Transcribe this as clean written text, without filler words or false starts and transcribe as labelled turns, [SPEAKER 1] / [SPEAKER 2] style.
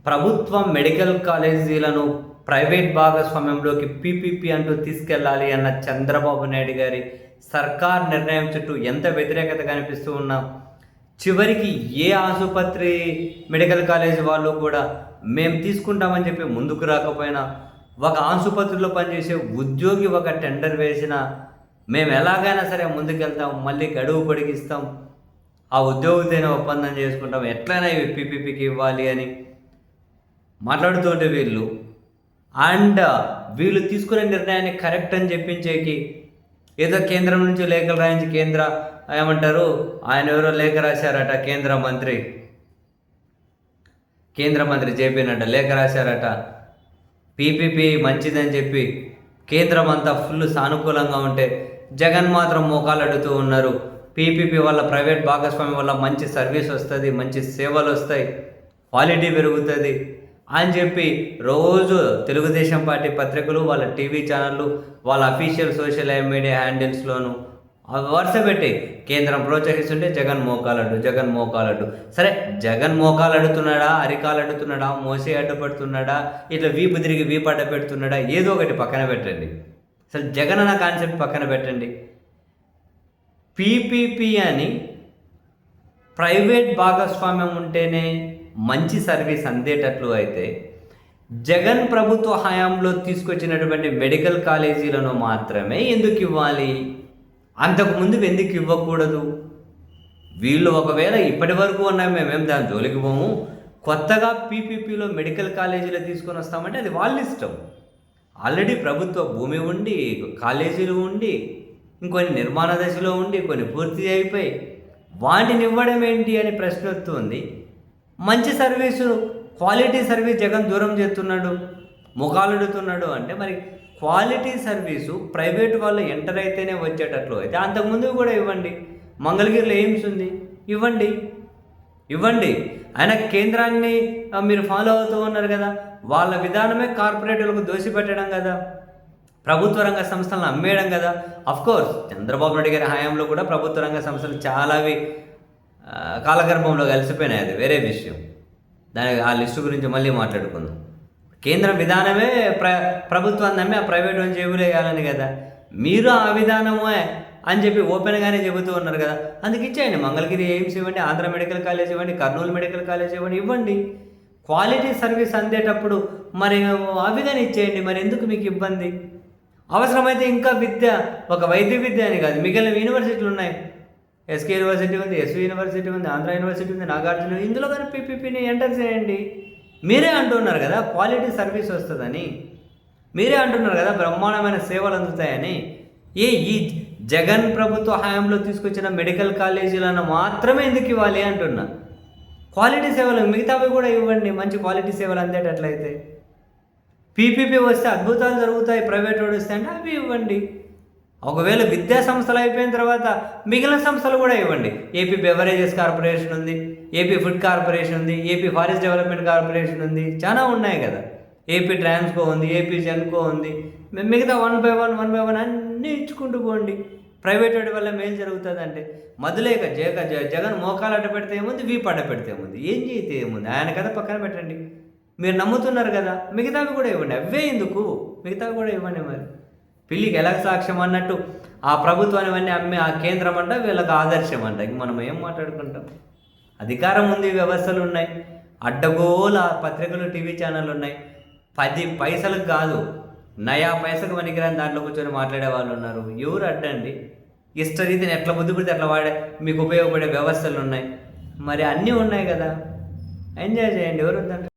[SPEAKER 1] ప్రభుత్వ medical కాలేజీలను private భాగస్వామ్యంలోకి PPP అంటూ తీసుకెళ్లాలి అన్న చంద్రబాబు నాయుడు గారి సర్కార్ నిర్ణయం చుట్టూ ఎంత వ్యతిరేకత కనిపిస్తూ ఉన్నా చివరికి ఏ ఆసుపత్రి మెడికల్ కాలేజ్ వాళ్ళు కూడా మేము తీసుకుంటామని చెప్పి ముందుకు రాకపోయినా ఒక ఆసుపత్రిలో పనిచేసే ఉద్యోగి ఒక టెండర్ వేసినా మేము ఎలాగైనా సరే ముందుకెళ్తాం, మళ్ళీ గడువు పొడిగిస్తాం, ఆ ఉద్యోగితోనే ఒప్పందం చేసుకుంటాం, ఎట్లయినా ఇవి పీపీపీకి ఇవ్వాలి అని మాట్లాడుతుంటే వీళ్ళు తీసుకునే నిర్ణయాన్ని కరెక్ట్ అని చెప్పించేకి ఏదో కేంద్రం నుంచి లేఖలు రాయించి ఏమంటారు ఆయన ఎవరో లేఖ రాశారట, కేంద్ర మంత్రి జేపీ నడ్డా లేఖ రాశారట, పీపీపీ మంచిదని చెప్పి కేంద్రం అంతా ఫుల్ సానుకూలంగా ఉంటే జగన్ మాత్రం మోకాలు అడుగుతూ ఉన్నారు. పీపీపీ వల్ల ప్రైవేట్ భాగస్వామ్యం వల్ల మంచి సర్వీస్ వస్తుంది, మంచి సేవలు వస్తాయి, క్వాలిటీ పెరుగుతుంది అని చెప్పి రోజు తెలుగుదేశం పార్టీ పత్రికలు, వాళ్ళ టీవీ ఛానళ్ళు, వాళ్ళ అఫీషియల్ సోషల్ మీడియా హ్యాండిల్స్లోనూ వరుస పెట్టి కేంద్రం ప్రోత్సహిస్తుంటే జగన్ మోకాలడ్డు. సరే, జగన్ మోకాలడుతున్నాడా, అరికాలడుతున్నాడా, మోసే అడ్డుపడుతున్నాడా, ఇట్లా వీపు తిరిగి వీపు అడ్డ పెడుతున్నాడా, ఏదో ఒకటి పక్కన పెట్టండి. అసలు జగన్ అన్న కాన్సెప్ట్ పక్కన పెట్టండి. పీపీపీ అని ప్రైవేట్ భాగస్వామ్యం ఉంటేనే మంచి సర్వీస్ అందేటట్లు అయితే జగన్ ప్రభుత్వ హయాంలో తీసుకొచ్చినటువంటి మెడికల్ కాలేజీలను మాత్రమే ఎందుకు ఇవ్వాలి? అంతకుముందు ఎందుకు ఇవ్వకూడదు? వీళ్ళు ఒకవేళ ఇప్పటి వరకు ఉన్నాయి, మేమేం దాని జోలికి పోము, కొత్తగా పీపీపీలో మెడికల్ కాలేజీలు తీసుకొని వస్తామంటే అది వాళ్ళ ఇష్టం. ఆల్రెడీ ప్రభుత్వ భూమి ఉండి, కాలేజీలు ఉండి, ఇంకొన్ని నిర్మాణ దశలో ఉండి, కొన్ని పూర్తి అయిపోయి వాటిని ఇవ్వడం ఏంటి అని ప్రశ్న వస్తుంది. మంచి సర్వీసు, క్వాలిటీ సర్వీస్ జగన్ దూరం చేస్తున్నాడు, ముఖాలుడుతున్నాడు అంటే మరి క్వాలిటీ సర్వీసు ప్రైవేట్ వాళ్ళు ఎంటర్ అయితేనే వచ్చేటట్లు అయితే అంతకుముందు కూడా ఇవ్వండి. మంగళగిరిలో ఎయిమ్స్ ఉంది, ఇవ్వండి. ఆయన కేంద్రాన్ని మీరు ఫాలో అవుతూ ఉన్నారు కదా, వాళ్ళ విధానమే కార్పొరేటర్లకు దోషిపెట్టడం కదా, ప్రభుత్వ రంగ సంస్థలను అమ్మేయడం కదా. అఫ్కోర్స్ చంద్రబాబు నాయుడు గారి హయాంలో కూడా ప్రభుత్వ రంగ సంస్థలు చాలావి కాలగర్భంలో కలిసిపోయినాయి, అది వేరే విషయం. ఆ లిస్టు గురించి మళ్ళీ మాట్లాడుకుందాం. కేంద్ర విధానమే ప్రభుత్వాన్ని నమ్మి ఆ ప్రైవేట్ అని వేయాలని కదా, మీరు ఆ విధానమే అని చెప్పి ఓపెన్గానే చెబుతూ ఉన్నారు కదా. అందుకు ఇచ్చేయండి, మంగళగిరి ఎయిమ్స్ ఇవ్వండి, ఆంధ్ర మెడికల్ కాలేజ్ ఇవ్వండి, కర్నూలు మెడికల్ కాలేజ్ ఇవ్వండి. క్వాలిటీ సర్వీస్ అందేటప్పుడు మరి అవిగానే ఇచ్చేయండి. మరి ఎందుకు మీకు ఇబ్బంది? అవసరమైతే ఇంకా ఒక వైద్య విద్య అని కాదు, మిగిలిన యూనివర్సిటీలు ఉన్నాయి. ఎస్కే యూనివర్సిటీ ఉంది, ఎస్వి యూనివర్సిటీ ఉంది, ఆంధ్ర యూనివర్సిటీ ఉంది, నాగార్జున, ఇందులో కానీ పీపీపీని ఎంటర్ చేయండి. మీరే అంటున్నారు కదా క్వాలిటీ సర్వీస్ వస్తుందని, మీరే అంటున్నారు కదా బ్రహ్మాండమైన సేవలు అందుతాయని. ఈ జగన్ ప్రభుత్వ హయాంలో తీసుకొచ్చిన మెడికల్ కాలేజీలను మాత్రమే ఎందుకు ఇవ్వాలి అంటున్నా. క్వాలిటీ సేవలు మిగతావి కూడా ఇవ్వండి, మంచి క్వాలిటీ సేవలు అందేటట్లయితే. పీపీపీ వస్తే అద్భుతాలు జరుగుతాయి, ప్రైవేట్ వాడు వస్తే అంటే అవి ఇవ్వండి. ఒకవేళ విద్యా సంస్థలు అయిపోయిన తర్వాత మిగిలిన సంస్థలు కూడా ఇవ్వండి. ఏపీ బెవరేజెస్ కార్పొరేషన్ ఉంది, ఏపీ ఫుడ్ కార్పొరేషన్ ఉంది, ఏపీ ఫారెస్ట్ డెవలప్మెంట్ కార్పొరేషన్ ఉంది, చాలా ఉన్నాయి కదా. ఏపీ ట్రాన్స్కో ఉంది, ఏపీ జెన్కో ఉంది. మిగతా వన్ బై వన్ అన్నీ ఇచ్చుకుంటూ పోండి. ప్రైవేట్ వాడి వల్ల మేలు జరుగుతుంది అంటే మొదలేక జగన్ మోకాలు అడ్డ పెడితే ఏముంది, వీపు అడ్డ పెడితే ఏముంది, ఏం చేయితే ఏముంది, ఆయన కదా పక్కన పెట్టండి. మీరు నమ్ముతున్నారు కదా, మిగతావి కూడా ఇవ్వండి. అవే ఎందుకు, మిగతావి కూడా ఇవ్వండి. మరి పిల్లికి ఎలా సాక్ష్యం అన్నట్టు ఆ ప్రభుత్వాన్ని అన్నీ అమ్మే ఆ కేంద్రం అంట వీళ్ళకి ఆదర్శం అంట. ఇంక మనం ఏం మాట్లాడుకుంటాం? అధికారం ఉంది, వ్యవస్థలు ఉన్నాయి, అడ్డగోల పత్రికలు, టీవీ ఛానళ్ళు ఉన్నాయి. 10 పైసలకు కాదు, నయా పైసకు పనికిరాని దాంట్లో కూర్చొని మాట్లాడే వాళ్ళు ఉన్నారు. ఎవరు అడ్డండి? ఇష్టరీతిని ఎట్లా బుద్ధి పెడితే అట్లా మీకు ఉపయోగపడే వ్యవస్థలు ఉన్నాయి. మరి అన్నీ ఉన్నాయి కదా, ఎంజాయ్ చేయండి. ఎవరు వద్దంటే